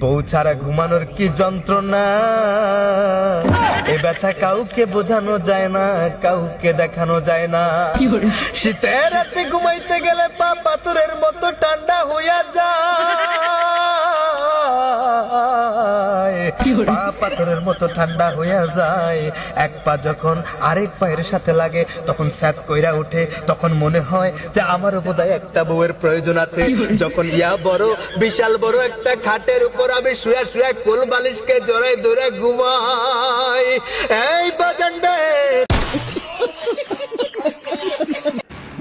বউ ছাড়া ঘুমানোর কি যন্ত্রণা, এ ব্যথা কাউকে বোঝানো যায় না, কাউকে দেখানো যায় না। শীতের রাতে ঘুমাইতে গেলে পা পাথরের মতো ঠান্ডা হইয়া যায়, পা পাথরের মতো ঠান্ডা হইয়া যায়। এক পা যখন আরেক পায়ের সাথে লাগে তখন স্যাত কইরা উঠে, তখন মনে হয় যে আমারও বোধহয় একটা বউয়ের প্রয়োজন আছে। যখন ইয়া বড় বিশাল বড় একটা খাটের উপর আমি শুয়ে শুয়ে কোল বালিশকে জড়াই ধরে ঘুমাই। এই বাজানডে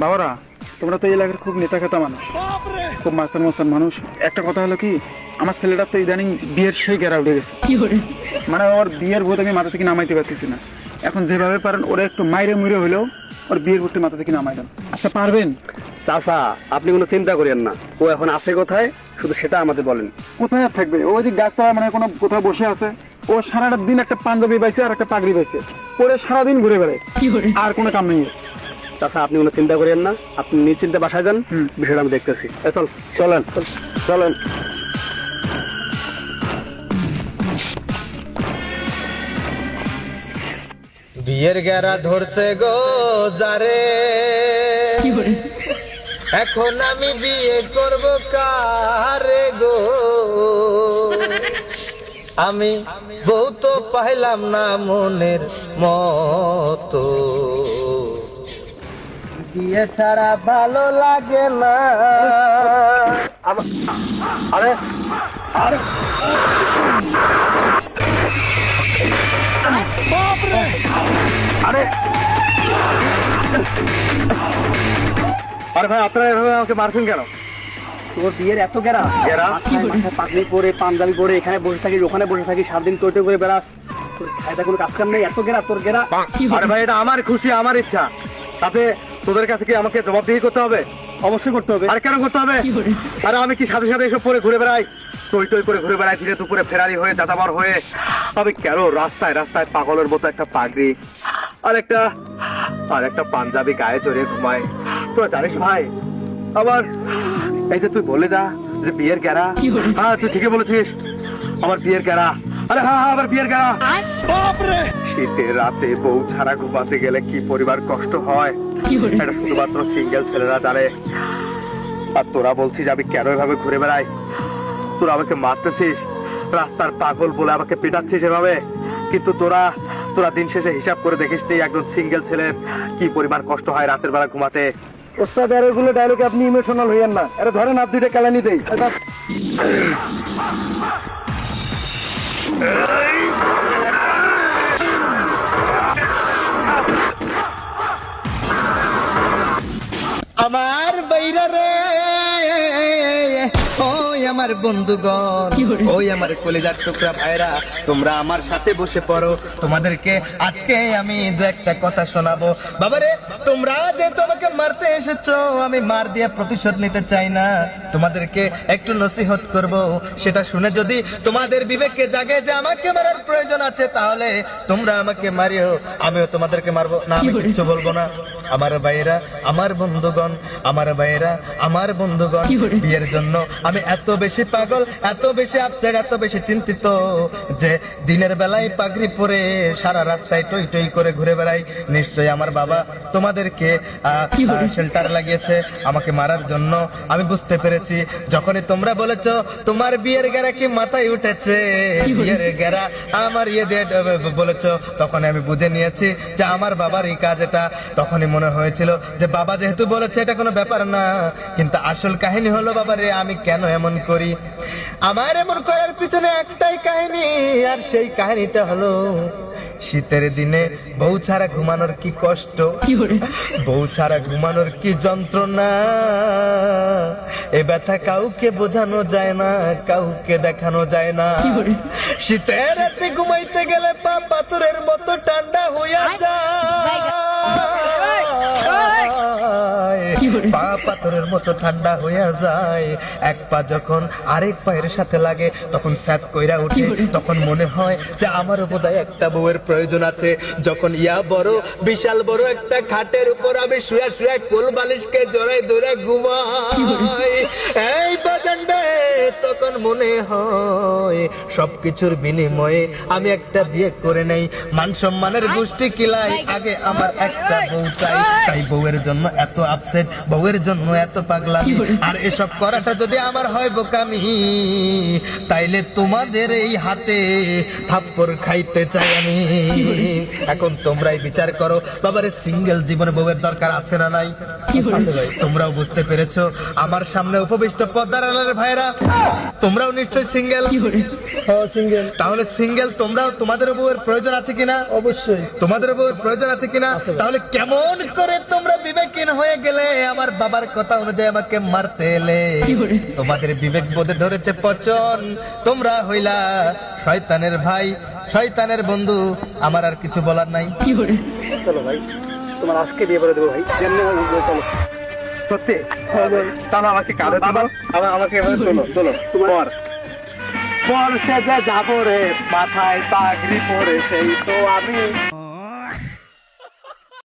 বাবারা, তোমরা তো এই এলাকার খুব নেতা খেতা মানুষ, খুব মাস্টার মাস্টার মানুষ। একটা কথা হলো কি, আমার ছেলেটার তো ইদানিং বিয়ের সেই গেরা উঠে গেছে। মানে ওর বিয়ের ভূত আমি মাথা থেকে নামাইতে পারতেছি না। এখন যেভাবে পারেন ওরা একটু মাইরে মুড়ে হলেও ওর বিয়ের ভূতটা মাথা থেকে নামাই দেন। আচ্ছা পারবেন? চাচা, আপনি কোনো চিন্তা করেন না, ও এখন আছে কোথায় শুধু সেটা আমাদের বলেন। কোথায় আর থাকবে? ও যে গাছতলা মানে কোনো কোথাও বসে আছে। ও সারাটা দিন একটা পাঞ্জাবি পাইছে আর একটা পাগড়ি পাইছে, পরে সারাদিন ঘুরে বেড়ায়, আর কোনো কাম নেই। চাচা আপনি কোনো চিন্তা করেন না, আপনি নিশ্চিন্তে বাসায় যান, বিষয়টা আমি দেখতেছি। চল চলেন চলেন। বিয়ের গেরা ধরছে গো যারে, এখন আমি বিয়ে করব কারে গো, আমি বউ তো পাইলাম না মনের মতো, বিয়ে ছাড়া ভালো লাগে না। আরে আরে আরে আরে ভাই, আপনারা এভাবে আমাকে মারছেন কেন? তোর বিয়ের এত গেরা পাগড়ি পরে পাঞ্জাবি পরে এখানে বসে থাকিস ওখানে বসে থাকিস, সারাদিন টোটো করে বেড়াস, তোর খায়দা কোনো কাজ কাম নেই, এত গেরা তোর গেরা। আরে ভাই, এটা আমার খুশি, আমার ইচ্ছা, তাতে তোদের কাছে কি আমাকে জবাবদিহি করতে হবে? অবশ্যই করতে হবে। আর কেন করতে হবে? আরে আমি কি সাথে সাথে এসব পরে ঘুরে বেড়াই, টই টই করে ঘুরে বেড়াই, ধীরে দুপুরে ফেরারি হয়ে যাতাবার হয়ে, আমি কেন রাস্তায় রাস্তায় পাগলের মতো একটা পাগড়ি আর একটা পাঞ্জাবি গায়ে জড়িয়ে ঘুমাই? তোরা জানিস ভাই, আবার এই যে তুই বললি না যে বিয়ের গেরা, হ্যাঁ তুই ঠিকই বলেছিস, আমার বিয়ের গেরা। আরে হ্যাঁ আবার বিয়ের গেরা। শীতের রাতে বউ ছাড়া ঘুমাতে গেলে কি পরিবার কষ্ট হয় এটা শুধুমাত্র সিঙ্গেল ছেলেরা জানে। আর তোরা বলছিস আমি কেন এভাবে ঘুরে বেড়াই? তোরা আমাকে মারতেছিস, রাস্তার পাগল বলে আমাকে পেটাচ্ছিস এভাবে, কিন্তু তোরা দিন শেষে হিসাব করে দেখিস নি একজন সিঙ্গেল ছেলের কি পরিমাণ কষ্ট হয় রাতের বেলা ঘুমাতে। ওস্তাদ, এর গুলো ডায়লগে আপনি ইমোশনাল হইয়েন না। আরে ধরেন হাত দুইটা কেলানি দেই। আমার বাইরা রে, ওই আমার বন্ধুগণ, ওই আমার কলিজার টুকরা ভাইরা, তোমরা আমার সাথে বসে পড়ো। তোমাদেরকে আজকে আমি দু একটা কথা শোনাবো। বাবারে, তোমরা যে তোমাকে মারতে এসেছো, আমি মার দিয়ে প্রতিশোধ নিতে চাই না, তোমাদেরকে একটু নসিহত করব। সেটা শুনে যদি তোমাদের বিবেককে জাগে যে আমাকে মারার প্রয়োজন আছে, তাহলে তোমরা আমাকে মারিও, আমিও তোমাদেরকে মারবো না, আমি কিচ্ছু বলবো না। আমার ভাইয়েরা, আমার বন্ধুগণ, আমার ভাইয়েরা, আমার বন্ধুগণ, বিয়ের জন্য আমি এত বেশি পাগল, এত বেশি আপসেট, এত বেশি চিন্তিত যে দিনের বেলায় পাগড়ি পরে সারা রাস্তায় টই টই করে ঘুরে বেড়াই। নিশ্চয়ই আমার বাবা তোমাদেরকে শেল্টার লাগিয়েছে আমাকে মারার জন্য। আমি বুঝতে পেরেছি যখনই তোমরা বলেছো তোমার বিয়ের গেরা কি মাথায় উঠেছে, বিয়ের গেরা আমার ইয়ে দিয়ে বলেছো, তখন আমি বুঝে নিয়েছি যে আমার বাবার এই কাজ এটা। তখনই মনে হয়েছিল যে বাবা যেহেতু বলেছে এটা কোনো ব্যাপার না, কিন্তু আসল কাহিনী হলো বাবারে আমি কেন এমন করি। আমার এমন করার পিছনে একটাই কাহিনী, আর সেই কাহিনীটা হলো শীতের দিনে বউ ছাড়া ঘুমানোর কি কষ্ট, বউ ছাড়া ঘুমানোর কি যন্ত্রণা, এ ব্যথা কাউকে বোঝানো যায় না, কাউকে দেখানো যায় না। শীতের রাতে ঘুমাইতে গেলে পা পাথরের মতো ঠান্ডা হইয়া যায়, পা পাথরের মতো ঠান্ডা হইয়া যায়। এক পা যখন আরেক পায়ের সাথে লাগে তখন স্যাত কইরা উঠে, তখন মনে হয় যে আমারও বোধহয় একটা বউয়ের প্রয়োজন আছে। যখন ইয়া বড় বিশাল বড় একটা খাটের উপর আমি শুয়ে শুয়ে কোল বালিশকে জড়াই ধরে ঘুমাই, এই বাজানডে তখন মনে হয় সবকিছুর বিনিময়ে আমি একটা বিয়ে করে নেই, মান সম্মানের গোষ্ঠী কিলাই, আগে আমার একটা বউ চাই। তাই বউয়ের জন্য এত আপসেট, বউয়ের জন্য এত পাগলামি, আর এসব করাটা যদি আমার হয় বোকামি, তাইলে তোমাদের এই হাতে থাপ্পড় খাইতে চাই আমি। এখন তোমরাই বিচার করো বাবারে, সিঙ্গেল জীবনে বউয়ের দরকার আছে না নাই? আছে ভাই। তোমরাও বুঝতে পেরেছো, আমার সামনে উপবিষ্ট পদ্মার আলার ভাইরা, তোমরাও নিশ্চয়ই সিঙ্গেল। সিঙ্গেল। তাহলে সিঙ্গেল তোমরাও, তোমাদের বউয়ের প্রয়োজন আছে কিনা? অবশ্যই। তোমাদের বউয়ের প্রয়োজন আছে কিনা? তাহলে কেমন করে তোমরা বিবেকহীন হয়ে গেলে, আমার বাবার কথা অনুযায়ী আমাকে মারতে এলে? তোমাদের বিবেক বোধে ধরেছে পচন, তোমরা হইলা শয়তানের ভাই, শয়তানের বন্ধু, আমার আর কিছু বলার নাই। চলো ভাই, তোমার আজকে বিয়ে করে দেবো ভাই, যেমনি হোক বলবো, চলো। সত্যি? তাহলে আমাকে কাঁধে তুলো, আমাকে এবার তোলো পর পর সে যাবো রে, মাথায় পাগড়ি পরে সেই তো আমি।